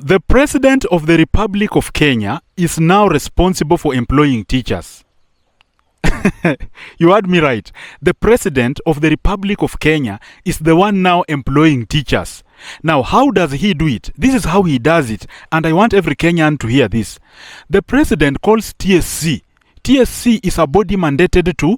The President of the Republic of Kenya is now responsible for employing teachers. You heard me right. The President of the Republic of Kenya is the one now employing teachers. Now, how does he do it? This is how he does it, and I want every Kenyan to hear this. The President calls TSC. TSC is a body mandated to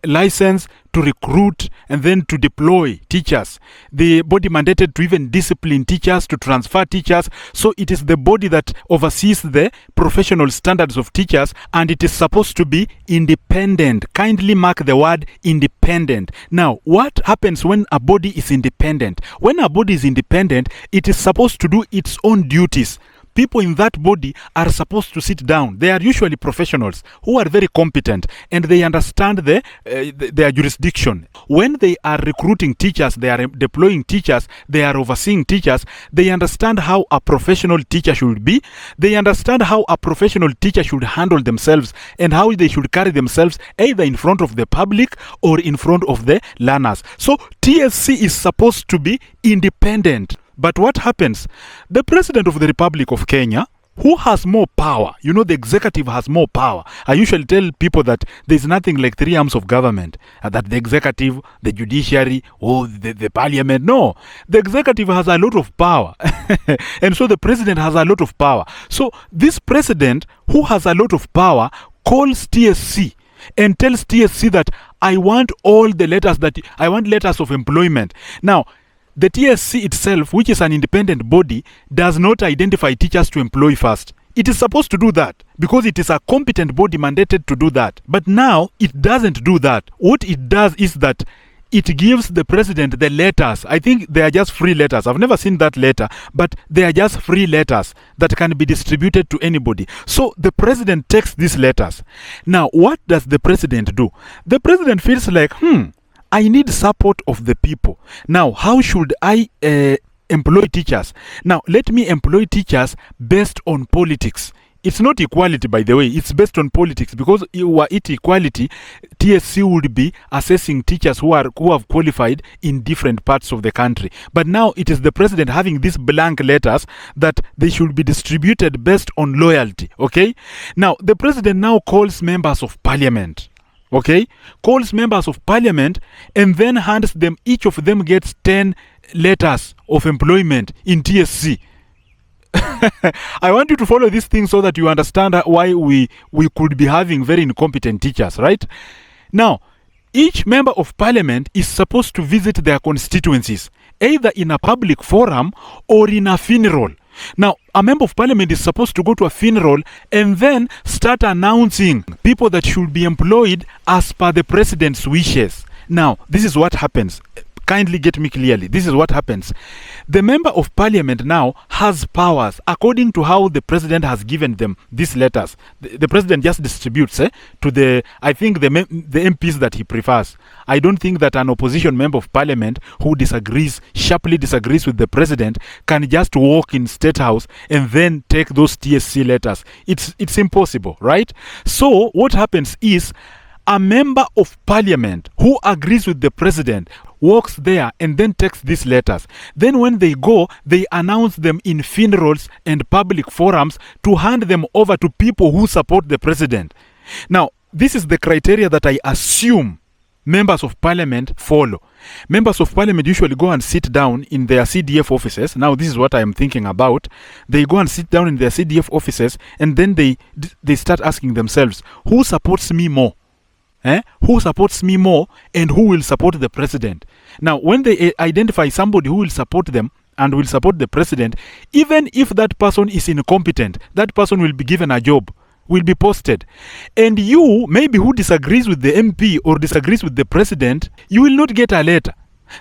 license, to recruit, and then to deploy teachers. The body mandated to even discipline teachers, to transfer teachers. So it is the body that oversees the professional standards of teachers, and it is supposed to be independent. Kindly mark the word independent. Now, what happens when a body is independent? When a body is independent, it is supposed to do its own duties. People in that body are supposed to sit down. They are usually professionals who are very competent, and they understand their jurisdiction. When they are recruiting teachers, they are deploying teachers, they are overseeing teachers, they understand how a professional teacher should be. They understand how a professional teacher should handle themselves and how they should carry themselves either in front of the public or in front of the learners. So TSC is supposed to be independent. But what happens? The President of the Republic of Kenya, who has more power, you know, the executive has more power. I usually tell people that there's nothing like three arms of government, that the executive, the judiciary, or the parliament. No, the executive has a lot of power. And so the president has a lot of power. So this president, who has a lot of power, calls TSC and tells TSC that I want all the letters I want letters of employment. Now, the TSC itself, which is an independent body, does not identify teachers to employ first. It is supposed to do that because it is a competent body mandated to do that. But now it doesn't do that. What it does is that it gives the president the letters. I think they are just free letters. I've never seen that letter, but they are just free letters that can be distributed to anybody. So the president takes these letters. Now, what does the president do? The president feels like, I need support of the people. Now, how should I employ teachers? Now, let me employ teachers based on politics. It's not equality, by the way. It's based on politics, because were it equality, TSC would be assessing teachers who have qualified in different parts of the country. But now it is the president having these blank letters that they should be distributed based on loyalty. Okay? Now, the president now calls members of parliament. Okay, calls members of parliament and then hands them, each of them gets 10 letters of employment in TSC. I want you to follow this thing so that you understand why we could be having very incompetent teachers, right? Now, each member of parliament is supposed to visit their constituencies, either in a public forum or in a funeral. Now, a member of parliament is supposed to go to a funeral and then start announcing people that should be employed as per the president's wishes. Now, this is what happens. Kindly get me clearly. This is what happens. The member of parliament now has powers according to how the president has given them these letters. The president just distributes to the MPs that he prefers. I don't think that an opposition member of parliament who sharply disagrees with the president can just walk in State House and then take those TSC letters. It's impossible, right? So what happens is a member of parliament who agrees with the president walks there and then takes these letters. Then when they go, they announce them in funerals and public forums to hand them over to people who support the president. Now, this is the criteria that I assume members of parliament follow. Members of parliament usually go and sit down in their CDF offices. Now, this is what I am thinking about. They go and sit down in their CDF offices and then they start asking themselves, who supports me more? Who supports me more and who will support the president? Now, when they identify somebody who will support them and will support the president, even if that person is incompetent, that person will be given a job, will be posted. And you, maybe who disagrees with the MP or disagrees with the president, you will not get a letter.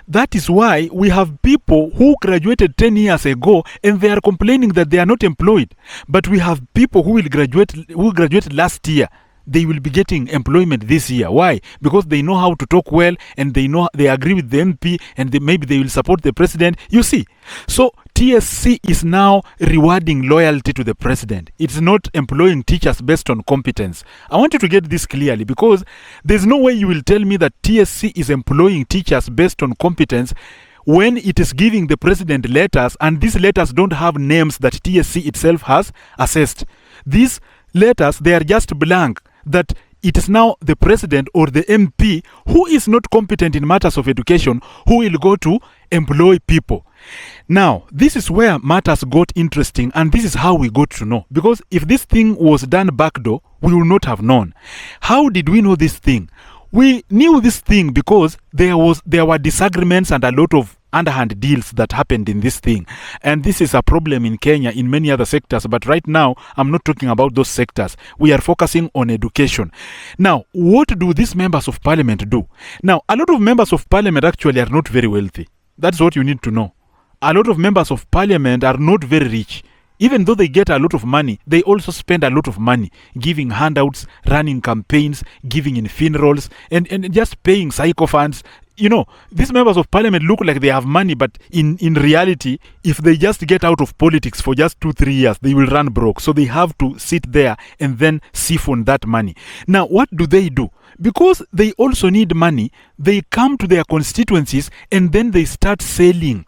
That is why we have people who graduated 10 years ago and they are complaining that they are not employed. But we have people who graduated last year. They will be getting employment this year. Why? Because they know how to talk well and they agree with the MP and maybe they will support the president. You see, so TSC is now rewarding loyalty to the president. It's not employing teachers based on competence. I want you to get this clearly, because there's no way you will tell me that TSC is employing teachers based on competence when it is giving the president letters, and these letters don't have names that TSC itself has assessed. These letters, they are just blank, that it is now the president or the MP who is not competent in matters of education who will go to employ people. Now, this is where matters got interesting, and this is how we got to know. Because if this thing was done backdoor, we would not have known. How did we know this thing? We knew this thing because there were disagreements and a lot of underhand deals that happened in this thing. And this is a problem in Kenya, in many other sectors. But right now, I'm not talking about those sectors. We are focusing on education. Now, what do these members of parliament do? Now, a lot of members of parliament actually are not very wealthy. That's what you need to know. A lot of members of parliament are not very rich. Even though they get a lot of money, they also spend a lot of money giving handouts, running campaigns, giving in funerals, and just paying sycophants. You know, these members of parliament look like they have money, but in reality, if they just get out of politics for just 2-3 years, they will run broke. So they have to sit there and then siphon that money. Now, what do? Because they also need money, they come to their constituencies and then they start selling.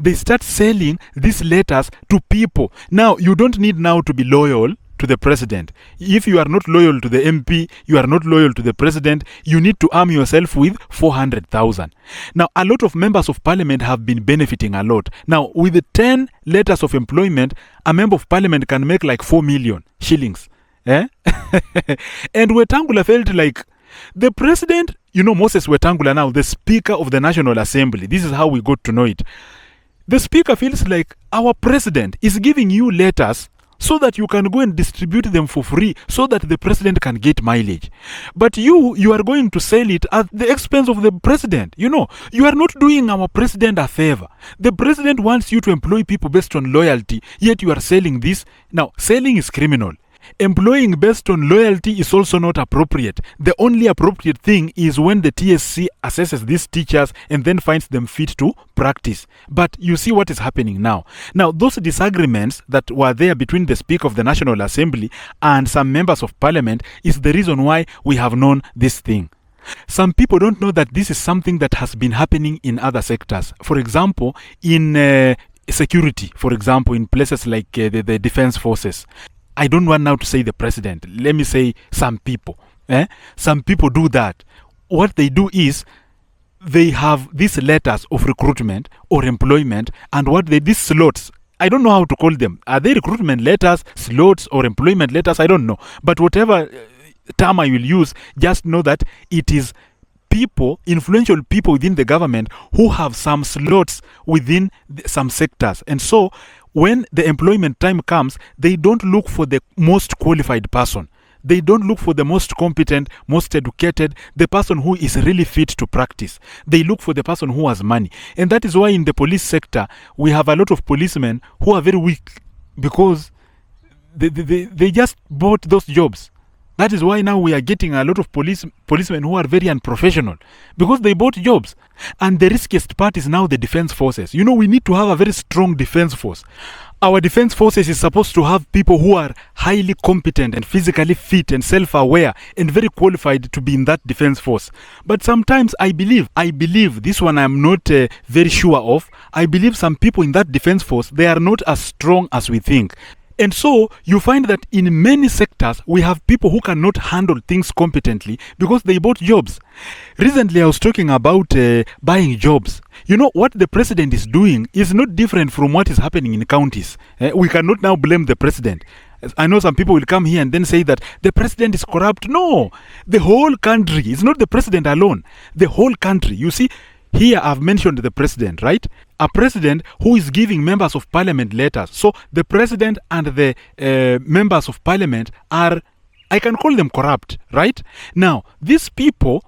They start selling these letters to people. Now, you don't need now to be loyal to the president. If you are not loyal to the MP, you are not loyal to the president, you need to arm yourself with 400,000. Now, a lot of members of parliament have been benefiting a lot. Now, with the 10 letters of employment, a member of parliament can make like 4 million shillings. And Wetang'ula felt like the president, Moses Wetang'ula now, the Speaker of the National Assembly, this is how we got to know it. The Speaker feels like our president is giving you letters so that you can go and distribute them for free so that the president can get mileage. But you are going to sell it at the expense of the president. You are not doing our president a favor. The president wants you to employ people based on loyalty, yet you are selling this. Now, selling is criminal. Employing based on loyalty is also not appropriate. The only appropriate thing is when the TSC assesses these teachers and then finds them fit to practice. But you see what is happening now. Now, those disagreements that were there between the Speaker of the National Assembly and some members of parliament is the reason why we have known this thing. Some people don't know that this is something that has been happening in other sectors. For example, in security, for example, in places like the defense forces. I don't want now to say the president. Let me say some people. Some people do that. What they do is they have these letters of recruitment or employment, and these slots, I don't know how to call them. Are they recruitment letters, slots, or employment letters? I don't know. But whatever term I will use, just know that it is people, influential people within the government who have some slots within some sectors. And so when the employment time comes, they don't look for the most qualified person. They don't look for the most competent, most educated, the person who is really fit to practice. They look for the person who has money. And that is why in the police sector, we have a lot of policemen who are very weak because they just bought those jobs. That is why now we are getting a lot of policemen who are very unprofessional because they bought jobs. And the riskiest part is now the defense forces. We need to have a very strong defense force. Our defense forces is supposed to have people who are highly competent and physically fit and self-aware and very qualified to be in that defense force. But sometimes I believe, this one I'm not very sure of, I believe some people in that defense force, they are not as strong as we think. And so you find that in many sectors, we have people who cannot handle things competently because they bought jobs. Recently, I was talking about buying jobs. What the president is doing is not different from what is happening in counties. We cannot now blame the president. I know some people will come here and then say that the president is corrupt. No, the whole country. It's not the president alone. The whole country. You see, here I've mentioned the president, right? A president who is giving members of parliament letters. So the president and the members of parliament are, I can call them corrupt, right? Now, these people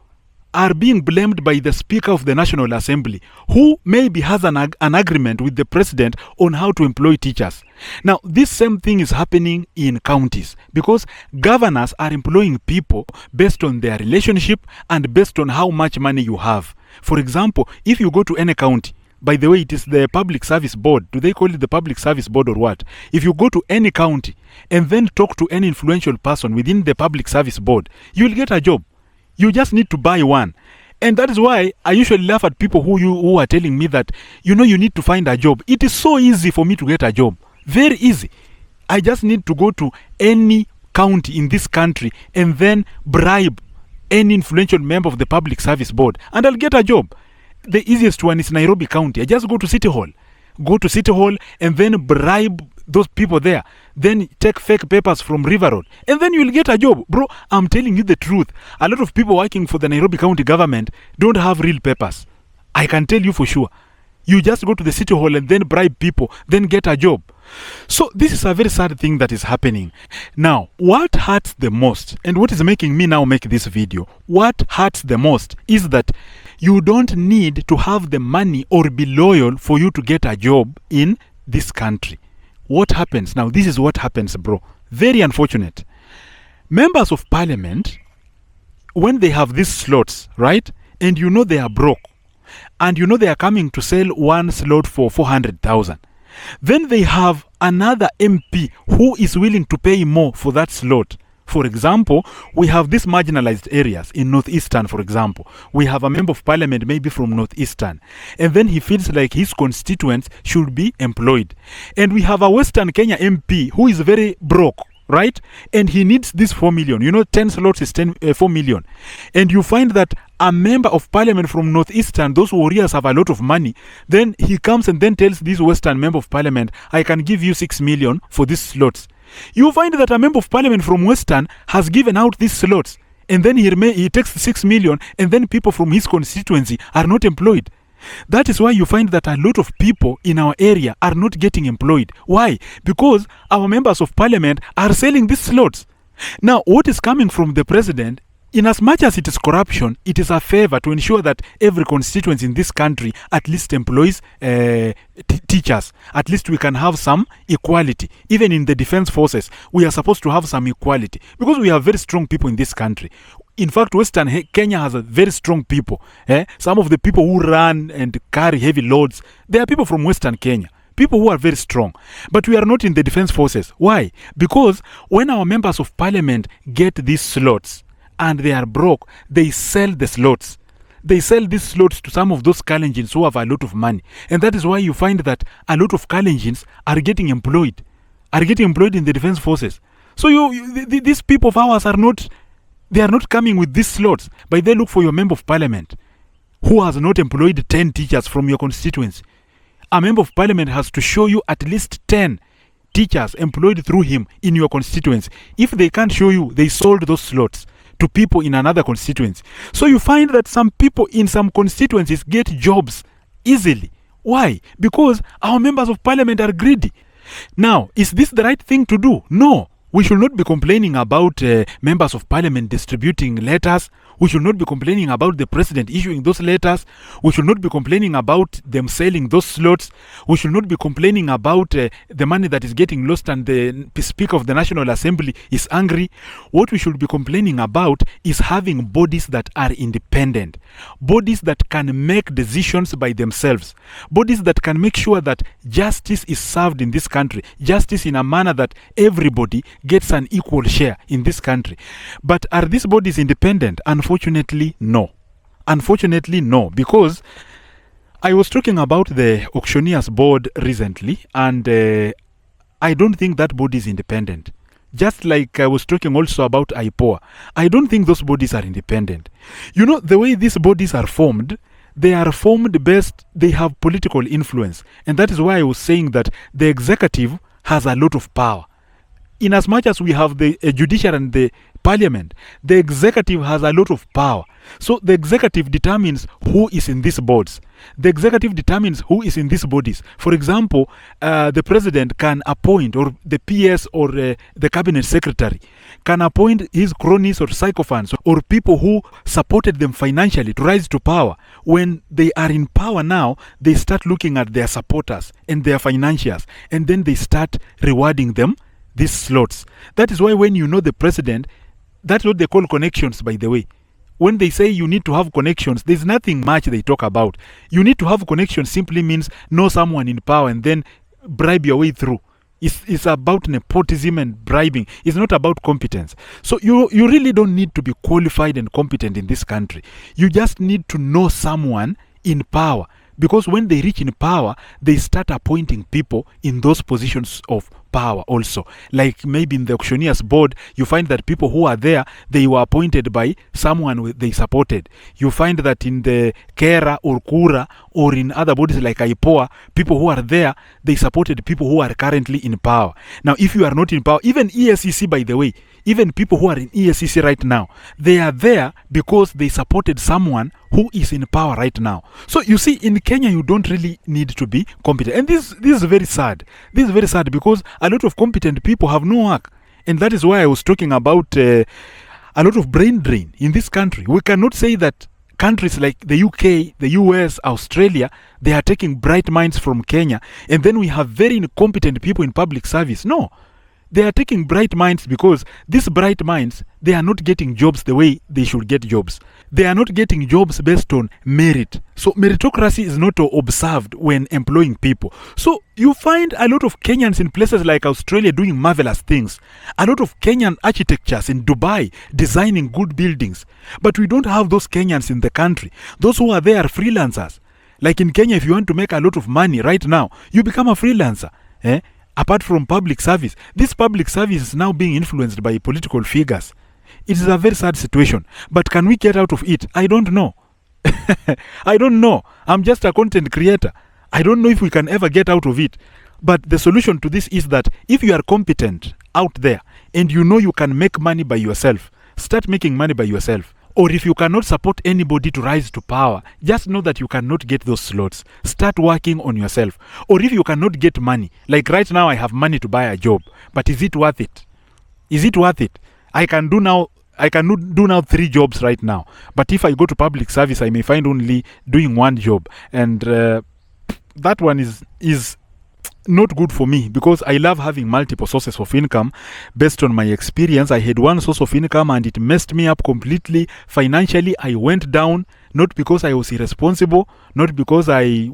are being blamed by the Speaker of the National Assembly, who maybe has an agreement with the president on how to employ teachers. Now, this same thing is happening in counties because governors are employing people based on their relationship and based on how much money you have. For example, if you go to any county, by the way, it is the Public Service Board. Do they call it the Public Service Board or what? If you go to any county and then talk to any influential person within the Public Service Board, you will get a job. You just need to buy one. And that is why I usually laugh at people who are telling me that, you need to find a job. It is so easy for me to get a job. Very easy. I just need to go to any county in this country and then bribe any influential member of the Public Service Board, and I'll get a job. The easiest one is Nairobi County. I just go to City Hall. And then bribe those people there. Then take fake papers from River Road. And then you'll get a job. Bro, I'm telling you the truth. A lot of people working for the Nairobi County government don't have real papers. I can tell you for sure. You just go to the City Hall and then bribe people, then get a job. So this is a very sad thing that is happening. Now, what hurts the most, and what is making me now make this video, what hurts the most is that you don't need to have the money or be loyal for you to get a job in this country. What happens? Now, this is what happens, bro. Very unfortunate. Members of parliament, when they have these slots, right, and they are broke, and they are coming to sell one slot for 400,000. Then they have another MP who is willing to pay more for that slot. For example, we have these marginalized areas in Northeastern, for example. We have a member of parliament maybe from Northeastern. And then he feels like his constituents should be employed. And we have a Western Kenya MP who is very broke, right? And he needs this 4 million. 10 slots is 4 million. And you find that a member of parliament from Northeastern, those warriors have a lot of money. Then he comes and then tells this Western member of parliament, I can give you 6 million for these slots. You find that a member of parliament from Western has given out these slots. And then he takes 6 million, and then people from his constituency are not employed. That is why you find that a lot of people in our area are not getting employed. Why? Because our members of parliament are selling these slots. Now, what is coming from the president, in as much as it is corruption, it is a favor to ensure that every constituency in this country at least employs teachers. At least we can have some equality. Even in the defense forces, we are supposed to have some equality because we have very strong people in this country. In fact, Western Kenya has a very strong people. Some of the people who run and carry heavy loads, they are people from Western Kenya. People who are very strong. But we are not in the defense forces. Why? Because when our members of parliament get these slots and they are broke, they sell the slots. They sell these slots to some of those Kalenjins who have a lot of money. And that is why you find that a lot of Kalenjins are getting employed in the defense forces. So these people of ours are not coming with these slots, but they look for your member of parliament who has not employed 10 teachers from your constituency. A member of parliament has to show you at least 10 teachers employed through him in your constituency. If they can't show you, they sold those slots to people in another constituency. So you find that some people in some constituencies get jobs easily. Why? Because our members of parliament are greedy. Now, is this the right thing to do? No. We should not be complaining about members of parliament distributing letters. We should not be complaining about the president issuing those letters. We should not be complaining about them selling those slots. We should not be complaining about the money that is getting lost and the Speaker of the National Assembly is angry. What we should be complaining about is having bodies that are independent. Bodies that can make decisions by themselves. Bodies that can make sure that justice is served in this country. Justice in a manner that everybody gets an equal share in this country. But are these bodies independent? Unfortunately, no. Unfortunately, no. Because I was talking about the Auctioneers Board recently, and I don't think that body is independent. Just like I was talking also about IPOA, I don't think those bodies are independent. The way these bodies are formed, they are formed based, they have political influence. And that is why I was saying that the executive has a lot of power. In as much as we have the judiciary and the parliament, the executive has a lot of power. So the executive determines who is in these boards. The executive determines who is in these bodies. For example, the president can appoint, or the PS or the cabinet secretary can appoint his cronies or sycophants or people who supported them financially to rise to power. When they are in power now, they start looking at their supporters and their financiers, and then they start rewarding them these slots. That is why when the president, that's what they call connections, by the way. When they say you need to have connections, there's nothing much they talk about. You need to have connections simply means know someone in power and then bribe your way through. It's about nepotism and bribing. It's not about competence. So you really don't need to be qualified and competent in this country. You just need to know someone in power. Because when they reach in power, they start appointing people in those positions of power also. Like maybe in the auctioneers board, you find that people who are there, they were appointed by someone they supported. You find that in the Kera or Kura or in other bodies like IPOA, people who are there, they supported people who are currently in power. Now, if you are not in power, even ESCC, by the way, even people who are in ESCC right now, they are there because they supported someone who is in power right now. So you see, in Kenya, you don't really need to be competent. And this is very sad. This is very sad because a lot of competent people have no work. And that is why I was talking about a lot of brain drain in this country. We cannot say that countries like the UK, the US, Australia, they are taking bright minds from Kenya. And then we have very incompetent people in public service. No. They are taking bright minds because these bright minds, they are not getting jobs the way they should get jobs. They are not getting jobs based on merit. So meritocracy is not observed when employing people. So you find a lot of Kenyans in places like Australia doing marvelous things. A lot of Kenyan architects in Dubai designing good buildings. But we don't have those Kenyans in the country. Those who are there are freelancers. Like in Kenya, if you want to make a lot of money right now, you become a freelancer. Apart from public service, this public service is now being influenced by political figures. It is a very sad situation. But can we get out of it? I don't know. I don't know. I'm just a content creator. I don't know if we can ever get out of it. But the solution to this is that if you are competent out there and you know you can make money by yourself, start making money by yourself. Or if you cannot support anybody to rise to power, just know that you cannot get those slots. Start working on yourself. Or if you cannot get money, like right now I have money to buy a job, but is it worth it? Is it worth it? I can do now 3 jobs right now. But if I go to public service, I may find only doing 1 job. And that one is not good for me because I love having multiple sources of income. Based on my experience, I had one source of income and it messed me up completely. Financially, I went down, not because I was irresponsible, not because I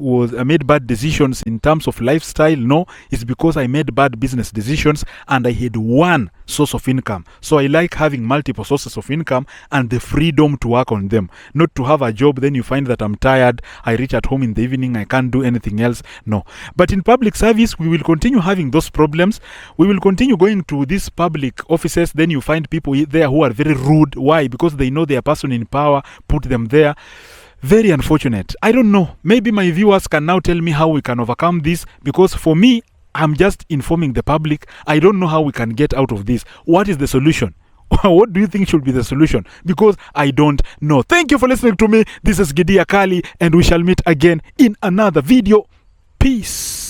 made bad decisions in terms of lifestyle. No, it's because I made bad business decisions and I had one source of income. So I like having multiple sources of income and the freedom to work on them. Not to have a job, then you find that I'm tired, I reach at home in the evening, I can't do anything else. No. But in public service, we will continue having those problems. We will continue going to these public offices. Then you find people there who are very rude. Why? Because they know their person in power put them there. Very unfortunate. I don't know. Maybe my viewers can now tell me how we can overcome this, because for me, I'm just informing the public. I don't know how we can get out of this. What is the solution? What do you think should be the solution? Because I don't know. Thank you for listening to me. This is Gidia Kali, and we shall meet again in another video. Peace.